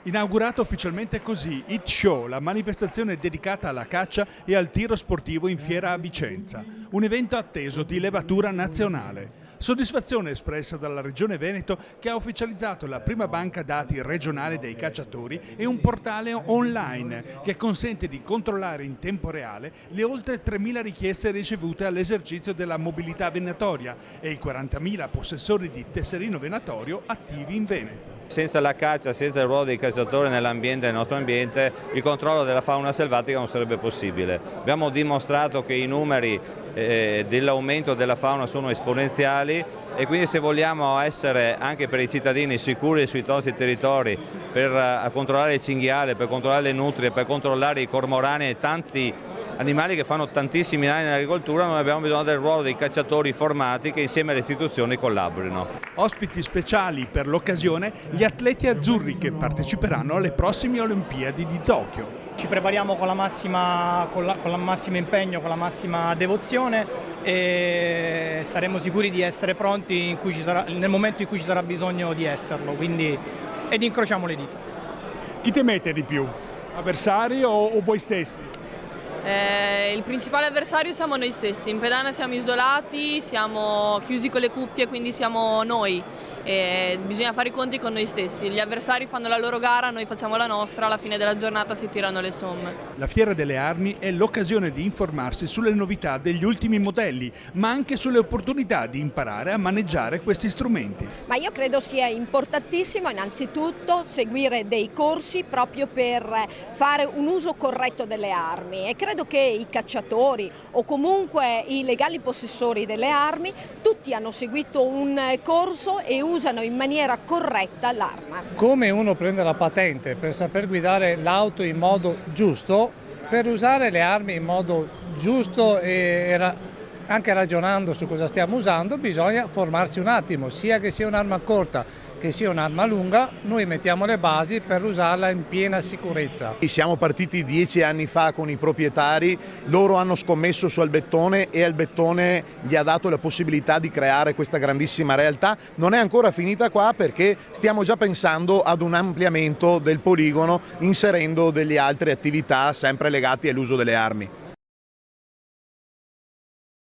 Inaugurato ufficialmente così Hit Show, la manifestazione dedicata alla caccia e al tiro sportivo in fiera a Vicenza. Un evento atteso di levatura nazionale. Soddisfazione espressa dalla Regione Veneto che ha ufficializzato la prima banca dati regionale dei cacciatori e un portale online che consente di controllare in tempo reale le oltre 3.000 richieste ricevute all'esercizio della mobilità venatoria e i 40.000 possessori di tesserino venatorio attivi in Veneto. Senza la caccia, senza il ruolo dei cacciatori nel nostro ambiente, il controllo della fauna selvatica non sarebbe possibile. Abbiamo dimostrato che i numeri dell'aumento della fauna sono esponenziali e quindi se vogliamo essere anche per i cittadini sicuri sui nostri territori per controllare il cinghiale, per controllare le nutrie, per controllare i cormorani e tanti animali che fanno tantissimi danni nell'agricoltura, noi abbiamo bisogno del ruolo dei cacciatori formati che insieme alle istituzioni collaborino. Ospiti speciali per l'occasione gli atleti azzurri che parteciperanno alle prossime Olimpiadi di Tokyo. Ci prepariamo con il massimo impegno, con la massima devozione e saremo sicuri di essere pronti nel momento in cui ci sarà bisogno di esserlo, ed incrociamo le dita. Chi temete di più? Avversari o voi stessi? Il principale avversario siamo noi stessi, in pedana siamo isolati, siamo chiusi con le cuffie, quindi siamo noi. Bisogna fare i conti con noi stessi, gli avversari fanno la loro gara, noi facciamo la nostra, alla fine della giornata si tirano le somme. La Fiera delle Armi è l'occasione di informarsi sulle novità degli ultimi modelli, ma anche sulle opportunità di imparare a maneggiare questi strumenti. Ma io credo sia importantissimo innanzitutto seguire dei corsi proprio per fare un uso corretto delle armi e credo che i cacciatori o comunque i legali possessori delle armi tutti hanno seguito un corso e usano in maniera corretta l'arma. Come uno prende la patente per saper guidare l'auto in modo giusto, per usare le armi in modo giusto e anche ragionando su cosa stiamo usando, bisogna formarsi un attimo, sia che sia un'arma corta che sia un'arma lunga, noi mettiamo le basi per usarla in piena sicurezza. Siamo partiti 10 anni fa con i proprietari, loro hanno scommesso su Albettone e Albettone gli ha dato la possibilità di creare questa grandissima realtà. Non è ancora finita qua perché stiamo già pensando ad un ampliamento del poligono inserendo delle altre attività sempre legate all'uso delle armi.